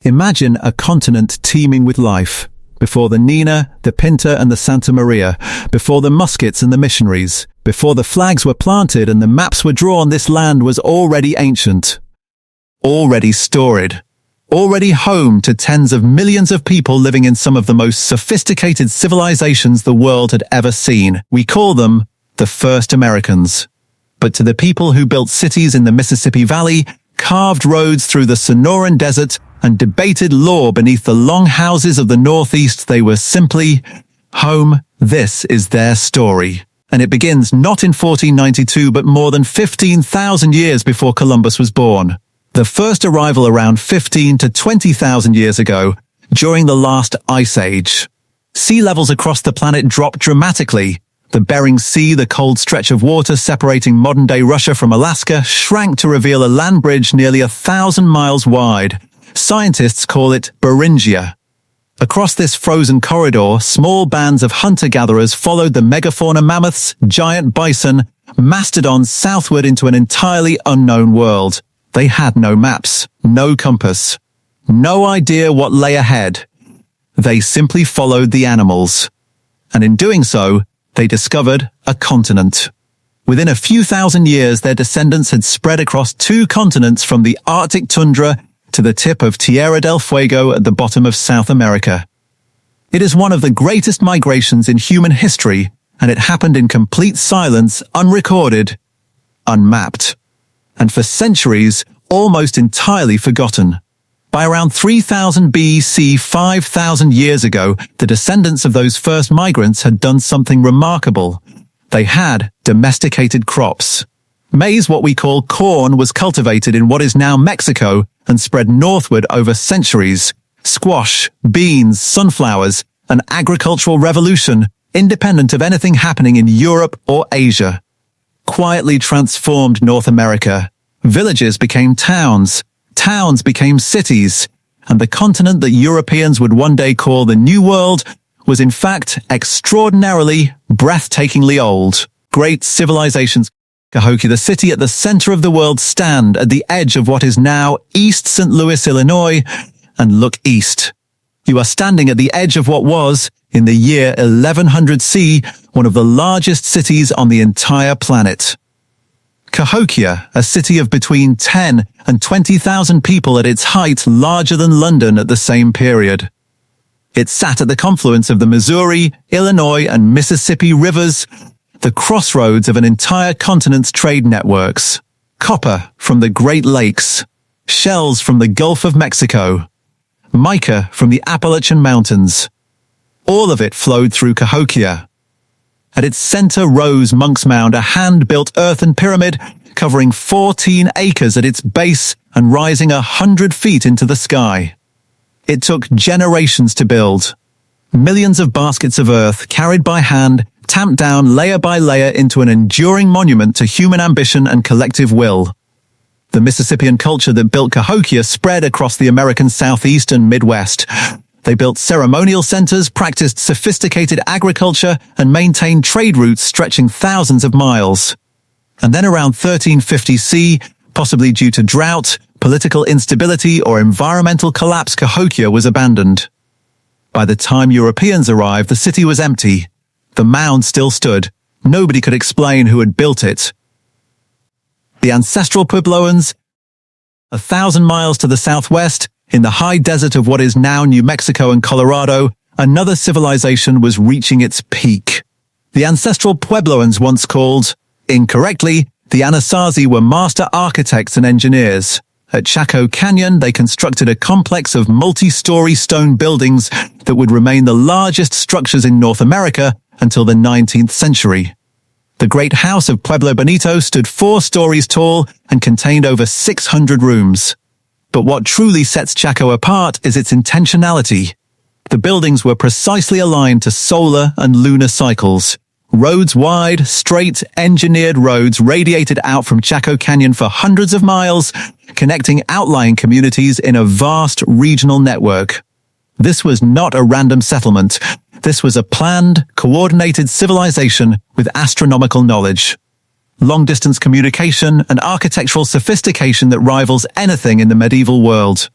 Imagine a continent teeming with life. Before the Nina, the Pinta and the Santa Maria, before the muskets and the missionaries, before the flags were planted and the maps were drawn, this land was already ancient, already storied, already home to tens of millions of people living in some of the most sophisticated civilizations the world had ever seen. We call them the first Americans. But to the people who built cities in the Mississippi Valley, carved roads through the Sonoran Desert, and debated law beneath the long houses of the Northeast, they were simply home. This is their story. And it begins not in 1492, but more than 15,000 years before Columbus was born. The first arrival around 15 to 20,000 years ago, during the last ice age. Sea levels across the planet dropped dramatically. The Bering Sea, the cold stretch of water separating modern-day Russia from Alaska, shrank to reveal a land bridge nearly 1,000 miles wide. Scientists call it Beringia. Across this frozen corridor, small bands of hunter-gatherers followed the megafauna mammoths, giant bison, mastodons southward into an entirely unknown world. They had no maps, no compass, no idea what lay ahead. They simply followed the animals. And in doing so, they discovered a continent. Within a few thousand years, their descendants had spread across 2 continents from the Arctic tundra to the tip of Tierra del Fuego at the bottom of South America. It is one of the greatest migrations in human history, and it happened in complete silence, unrecorded, unmapped, and for centuries, almost entirely forgotten. By around 3000 BC, 5,000 years ago, the descendants of those first migrants had done something remarkable. They had domesticated crops. Maize, what we call corn, was cultivated in what is now Mexico and spread northward over centuries. Squash, beans, sunflowers, an agricultural revolution, independent of anything happening in Europe or Asia, quietly transformed North America. Villages became towns, towns became cities, and the continent that Europeans would one day call the New World was in fact extraordinarily, breathtakingly old. Great civilizations. Cahokia, the city at the center of the world, stand at the edge of what is now East St. Louis, Illinois, and look east. You are standing at the edge of what was, in the year 1100 C, one of the largest cities on the entire planet. Cahokia, a city of between 10 and 20,000 people at its height, larger than London at the same period. It sat at the confluence of the Missouri, Illinois, and Mississippi rivers, the crossroads of an entire continent's trade networks. Copper from the Great Lakes, shells from the Gulf of Mexico, mica from the Appalachian Mountains. All of it flowed through Cahokia. At its center rose Monk's Mound, a hand-built earthen pyramid covering 14 acres at its base and rising 100 feet into the sky. It took generations to build. Millions of baskets of earth carried by hand, tamped down layer by layer into an enduring monument to human ambition and collective will. The Mississippian culture that built Cahokia spread across the American Southeast and Midwest. They built ceremonial centers, practiced sophisticated agriculture, and maintained trade routes stretching thousands of miles. And then around 1350 C, possibly due to drought, political instability, or environmental collapse, Cahokia was abandoned. By the time Europeans arrived, the city was empty. The mound still stood. Nobody could explain who had built it. The ancestral Puebloans, 1,000 miles to the southwest, in the high desert of what is now New Mexico and Colorado, another civilization was reaching its peak. The ancestral Puebloans, once called, incorrectly, the Anasazi, were master architects and engineers. At Chaco Canyon, they constructed a complex of multi-story stone buildings that would remain the largest structures in North America until the 19th century. The Great House of Pueblo Bonito stood 4 stories tall and contained over 600 rooms. But what truly sets Chaco apart is its intentionality. The buildings were precisely aligned to solar and lunar cycles. Roads wide, straight, engineered roads radiated out from Chaco Canyon for hundreds of miles, connecting outlying communities in a vast regional network. This was not a random settlement. This was a planned, coordinated civilization with astronomical knowledge, long-distance communication, and architectural sophistication that rivals anything in the medieval world.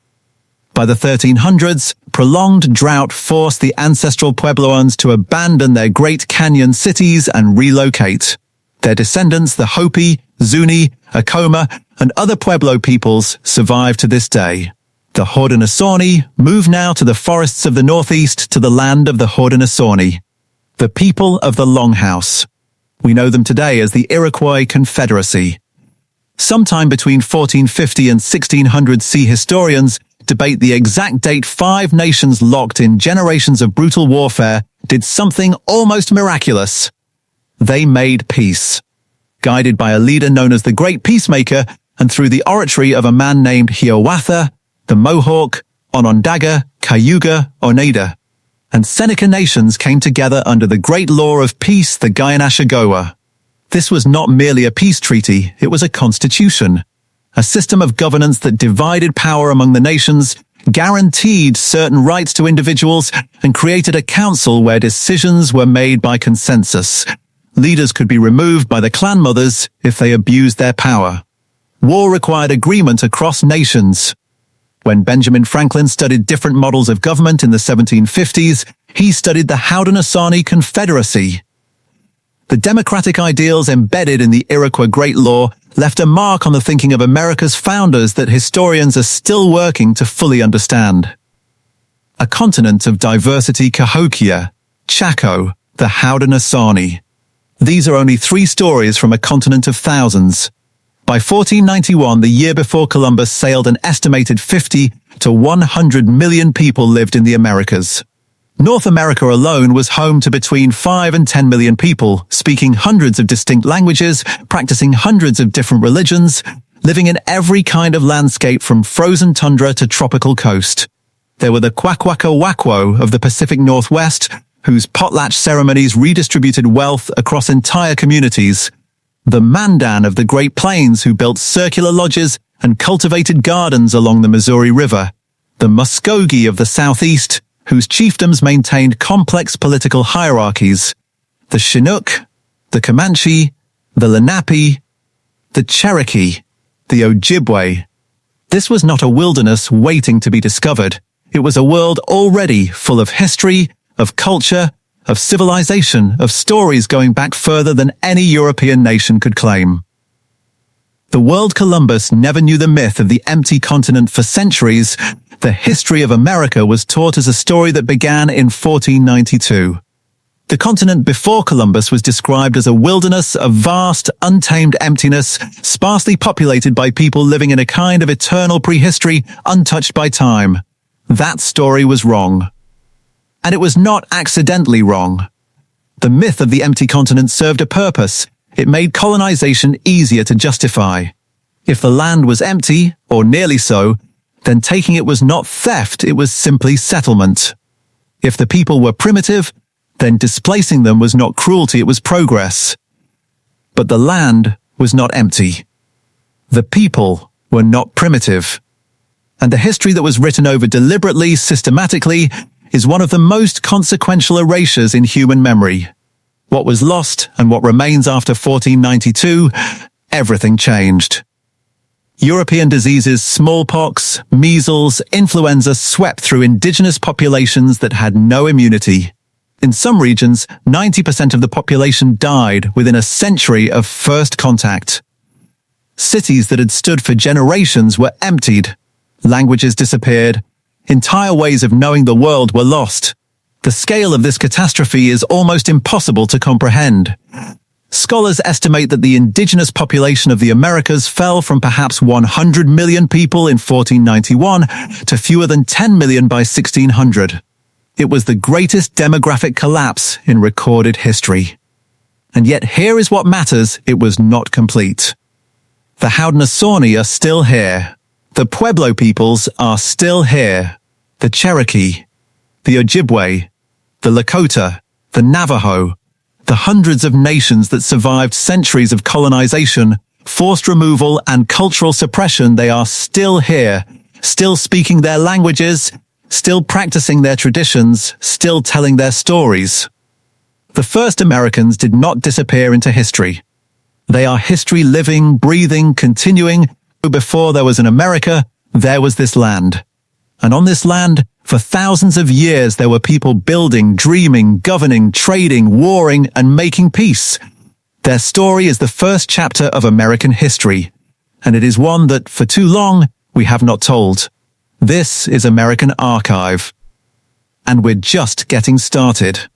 By the 1300s, prolonged drought forced the ancestral Puebloans to abandon their Great Canyon cities and relocate. Their descendants, the Hopi, Zuni, Acoma, and other Pueblo peoples, survive to this day. The Haudenosaunee move now to the forests of the northeast to the land of the Haudenosaunee, the people of the Longhouse. We know them today as the Iroquois Confederacy. Sometime between 1450 and 1600 CE historians debate the exact date 5 nations locked in generations of brutal warfare did something almost miraculous. They made peace. Guided by a leader known as the Great Peacemaker and through the oratory of a man named Hiawatha, the Mohawk, Onondaga, Cayuga, Oneida, and Seneca nations came together under the great law of peace, the Guyana-Shagoa. This was not merely a peace treaty, it was a constitution, a system of governance that divided power among the nations, guaranteed certain rights to individuals, and created a council where decisions were made by consensus. Leaders could be removed by the clan mothers if they abused their power. War required agreement across nations. When Benjamin Franklin studied different models of government in the 1750s, he studied the Haudenosaunee Confederacy. The democratic ideals embedded in the Iroquois Great Law left a mark on the thinking of America's founders that historians are still working to fully understand. A continent of diversity, Cahokia, Chaco, the Haudenosaunee. These are only 3 stories from a continent of thousands. By 1491, the year before Columbus sailed, an estimated 50 to 100 million people lived in the Americas. North America alone was home to between 5 and 10 million people, speaking hundreds of distinct languages, practicing hundreds of different religions, living in every kind of landscape from frozen tundra to tropical coast. There were the Kwakwaka-Wakwo of the Pacific Northwest, whose potlatch ceremonies redistributed wealth across entire communities. The Mandan of the Great Plains, who built circular lodges and cultivated gardens along the Missouri River. The Muskogee of the Southeast, whose chiefdoms maintained complex political hierarchies. The Chinook, the Comanche, the Lenape, the Cherokee, the Ojibwe. This was not a wilderness waiting to be discovered. It was a world already full of history, of culture, of civilization, of stories going back further than any European nation could claim. The world Columbus never knew the myth of the empty continent for centuries. The history of America was taught as a story that began in 1492. The continent before Columbus was described as a wilderness of vast, untamed emptiness, sparsely populated by people living in a kind of eternal prehistory, untouched by time. That story was wrong. And it was not accidentally wrong. The myth of the empty continent served a purpose. It made colonization easier to justify. If the land was empty, or nearly so, then taking it was not theft, it was simply settlement. If the people were primitive, then displacing them was not cruelty, it was progress. But the land was not empty. The people were not primitive. And the history that was written over deliberately, systematically, is one of the most consequential erasures in human memory. What was lost and what remains after 1492, everything changed. European diseases, smallpox, measles, influenza swept through indigenous populations that had no immunity. In some regions, 90% of the population died within a century of first contact. Cities that had stood for generations were emptied. Languages disappeared. Entire ways of knowing the world were lost. The scale of this catastrophe is almost impossible to comprehend. Scholars estimate that the indigenous population of the Americas fell from perhaps 100 million people in 1491 to fewer than 10 million by 1600. It was the greatest demographic collapse in recorded history. And yet here is what matters: it was not complete. The Haudenosaunee are still here. The Pueblo peoples are still here. The Cherokee, the Ojibwe, the Lakota, the Navajo, the hundreds of nations that survived centuries of colonization, forced removal, and cultural suppression, they are still here, still speaking their languages, still practicing their traditions, still telling their stories. The first Americans did not disappear into history. They are history living, breathing, continuing. Before there was an America, there was this land. And on this land, for thousands of years, there were people building, dreaming, governing, trading, warring, and making peace. Their story is the first chapter of American history, and it is one that, for too long, we have not told. This is American Archive, and we're just getting started.